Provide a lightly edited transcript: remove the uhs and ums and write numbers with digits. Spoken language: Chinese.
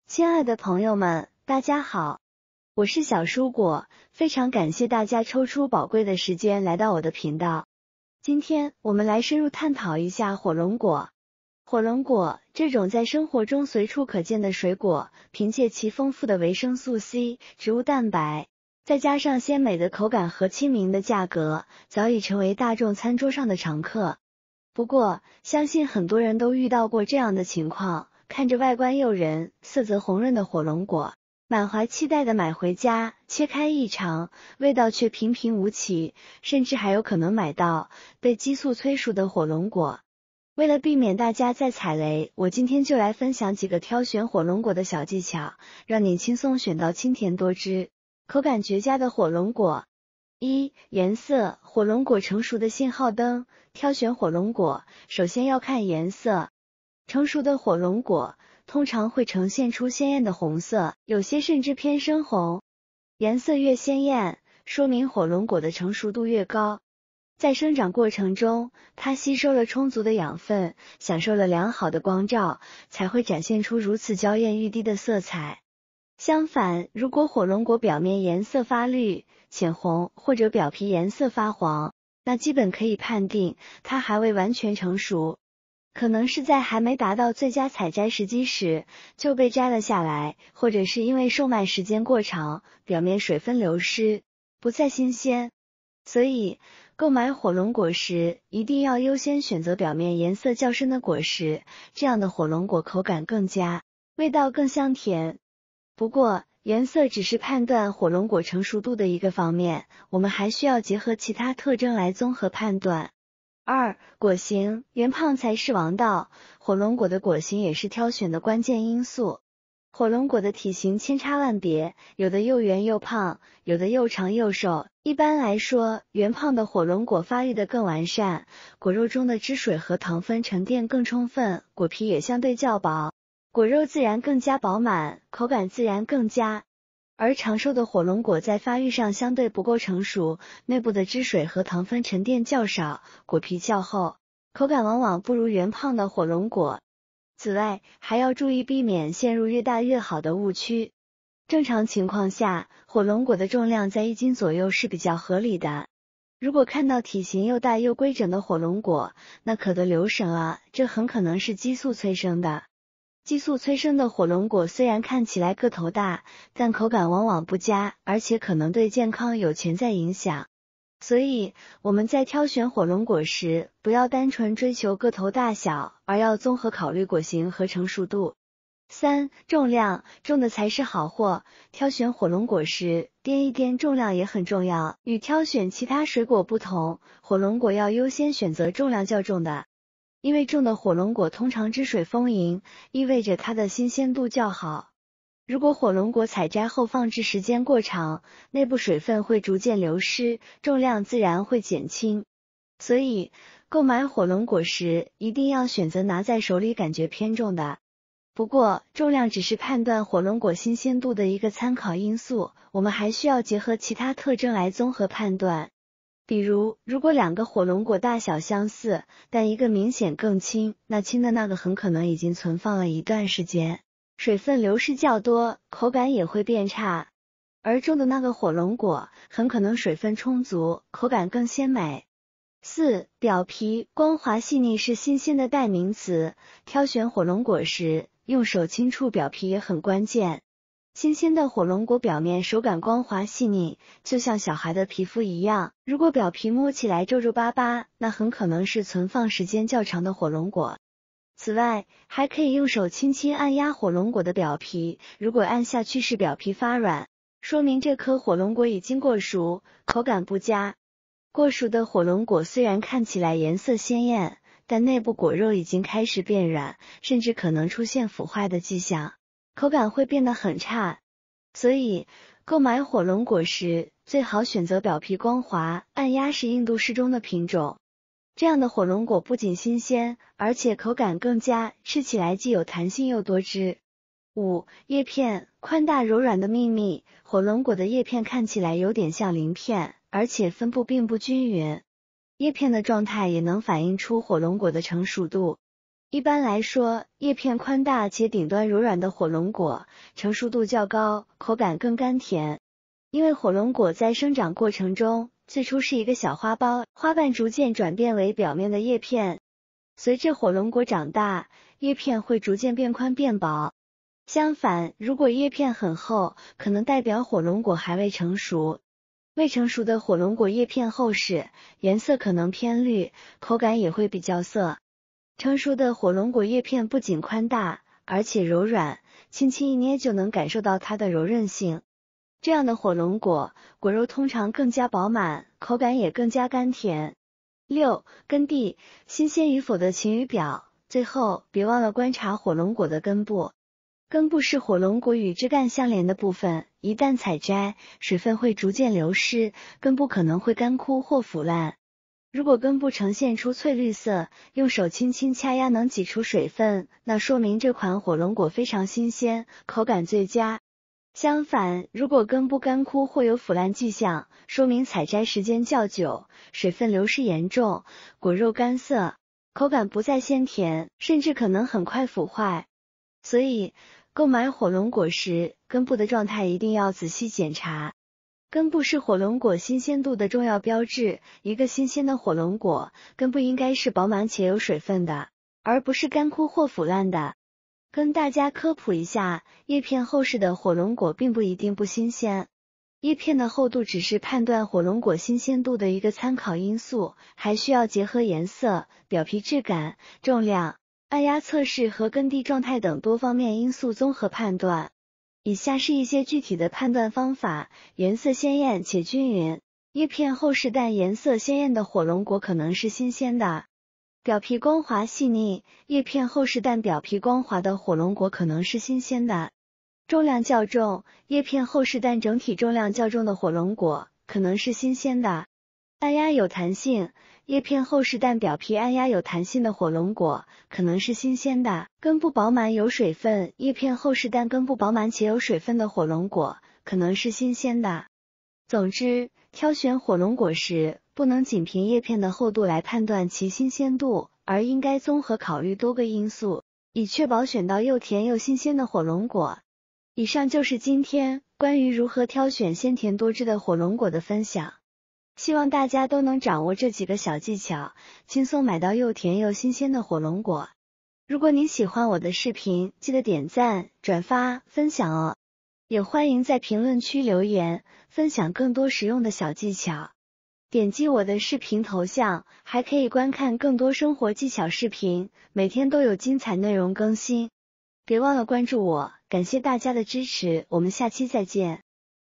亲爱的朋友们，大家好，我是小蔬果，非常感谢大家抽出宝贵的时间来到我的频道。今天我们来深入探讨一下火龙果。火龙果这种在生活中随处可见的水果，凭借其丰富的维生素 C、植物蛋白，再加上鲜美的口感和亲民的价格，早已成为大众餐桌上的常客。不过，相信很多人都遇到过这样的情况。看着外观诱人、色泽红润的火龙果，满怀期待的买回家，切开一尝，味道却平平无奇，甚至还有可能买到被激素催熟的火龙果。为了避免大家再踩雷，我今天就来分享几个挑选火龙果的小技巧，让你轻松选到清甜多汁、口感绝佳的火龙果。1. 颜色，火龙果成熟的信号灯。挑选火龙果，首先要看颜色。成熟的火龙果通常会呈现出鲜艳的红色，有些甚至偏深红。颜色越鲜艳，说明火龙果的成熟度越高。在生长过程中，它吸收了充足的养分，享受了良好的光照，才会展现出如此娇艳欲滴的色彩。相反，如果火龙果表面颜色发绿、浅红，或者表皮颜色发黄，那基本可以判定它还未完全成熟。可能是在还没达到最佳采摘时机时就被摘了下来，或者是因为售卖时间过长，表面水分流失，不再新鲜。所以，购买火龙果时，一定要优先选择表面颜色较深的果实，这样的火龙果口感更佳，味道更香甜。不过，颜色只是判断火龙果成熟度的一个方面，我们还需要结合其他特征来综合判断。2. 果形，圆胖才是王道，火龙果的果形也是挑选的关键因素。火龙果的体型千差万别，有的又圆又胖，有的又长又瘦。一般来说，圆胖的火龙果发育得更完善，果肉中的汁水和糖分沉淀更充分，果皮也相对较薄，果肉自然更加饱满，口感自然更佳。而长寿的火龙果在发育上相对不够成熟，内部的汁水和糖分沉淀较少，果皮较厚，口感往往不如圆胖的火龙果。此外，还要注意避免陷入越大越好的误区。正常情况下，火龙果的重量在1斤左右是比较合理的。如果看到体型又大又规整的火龙果，那可得留神了，这很可能是激素催生的。激素催生的火龙果虽然看起来个头大，但口感往往不佳，而且可能对健康有潜在影响。所以，我们在挑选火龙果时，不要单纯追求个头大小，而要综合考虑果形和成熟度。3. 重量，重的才是好货。挑选火龙果时，掂一掂重量也很重要。与挑选其他水果不同，火龙果要优先选择重量较重的。因为重的火龙果通常汁水丰盈，意味着它的新鲜度较好。如果火龙果采摘后放置时间过长，内部水分会逐渐流失，重量自然会减轻。所以，购买火龙果时，一定要选择拿在手里感觉偏重的。不过，重量只是判断火龙果新鲜度的一个参考因素，我们还需要结合其他特征来综合判断。比如，如果2个火龙果大小相似，但一个明显更轻，那轻的那个很可能已经存放了一段时间，水分流失较多，口感也会变差。而重的那个火龙果很可能水分充足，口感更鲜美。4. 表皮，光滑细腻是新鲜的代名词，挑选火龙果时，用手轻触表皮也很关键。新鲜的火龙果表面手感光滑细腻，就像小孩的皮肤一样，如果表皮摸起来皱皱巴巴，那很可能是存放时间较长的火龙果。此外，还可以用手轻轻按压火龙果的表皮，如果按下去是表皮发软，说明这颗火龙果已经过熟，口感不佳。过熟的火龙果虽然看起来颜色鲜艳，但内部果肉已经开始变软，甚至可能出现腐坏的迹象，口感会变得很差。所以，购买火龙果时，最好选择表皮光滑、按压时硬度适中的品种。这样的火龙果不仅新鲜，而且口感更佳，吃起来既有弹性又多汁。5. 叶片，宽大柔软的秘密，火龙果的叶片看起来有点像鳞片，而且分布并不均匀。叶片的状态也能反映出火龙果的成熟度。一般来说，叶片宽大且顶端柔软的火龙果，成熟度较高，口感更甘甜。因为火龙果在生长过程中，最初是一个小花苞，花瓣逐渐转变为表面的叶片。随着火龙果长大，叶片会逐渐变宽变薄。相反，如果叶片很厚，可能代表火龙果还未成熟。未成熟的火龙果叶片厚实，颜色可能偏绿，口感也会比较涩。成熟的火龙果叶片不仅宽大，而且柔软，轻轻一捏就能感受到它的柔韧性。这样的火龙果，果肉通常更加饱满，口感也更加甘甜。6. 根蒂，新鲜与否的晴雨表。最后，别忘了观察火龙果的根部。根部是火龙果与枝干相连的部分，一旦采摘，水分会逐渐流失，根部可能会干枯或腐烂。如果根部呈现出翠绿色，用手轻轻掐压能挤出水分，那说明这款火龙果非常新鲜，口感最佳。相反，如果根部干枯或有腐烂迹象，说明采摘时间较久，水分流失严重，果肉干涩，口感不再鲜甜，甚至可能很快腐坏。所以，购买火龙果时，根部的状态一定要仔细检查。根部是火龙果新鲜度的重要标志，一个新鲜的火龙果，根部应该是饱满且有水分的，而不是干枯或腐烂的。跟大家科普一下，叶片厚实的火龙果并不一定不新鲜。叶片的厚度只是判断火龙果新鲜度的一个参考因素，还需要结合颜色、表皮质感、重量、按压测试和根蒂状态等多方面因素综合判断。以下是一些具体的判断方法：颜色鲜艳且均匀，叶片厚实但颜色鲜艳的火龙果可能是新鲜的。表皮光滑细腻，叶片厚实但表皮光滑的火龙果可能是新鲜的。重量较重，叶片厚实但整体重量较重的火龙果可能是新鲜的。按压有弹性，叶片厚实但表皮按压有弹性的火龙果可能是新鲜的。根部饱满有水分，叶片厚实但根部饱满且有水分的火龙果可能是新鲜的。总之，挑选火龙果时，不能仅凭叶片的厚度来判断其新鲜度，而应该综合考虑多个因素，以确保选到又甜又新鲜的火龙果。以上就是今天关于如何挑选鲜甜多汁的火龙果的分享。希望大家都能掌握这几个小技巧，轻松买到又甜又新鲜的火龙果。如果您喜欢我的视频，记得点赞、转发、分享哦。也欢迎在评论区留言，分享更多实用的小技巧。点击我的视频头像，还可以观看更多生活技巧视频，每天都有精彩内容更新。别忘了关注我，感谢大家的支持，我们下期再见。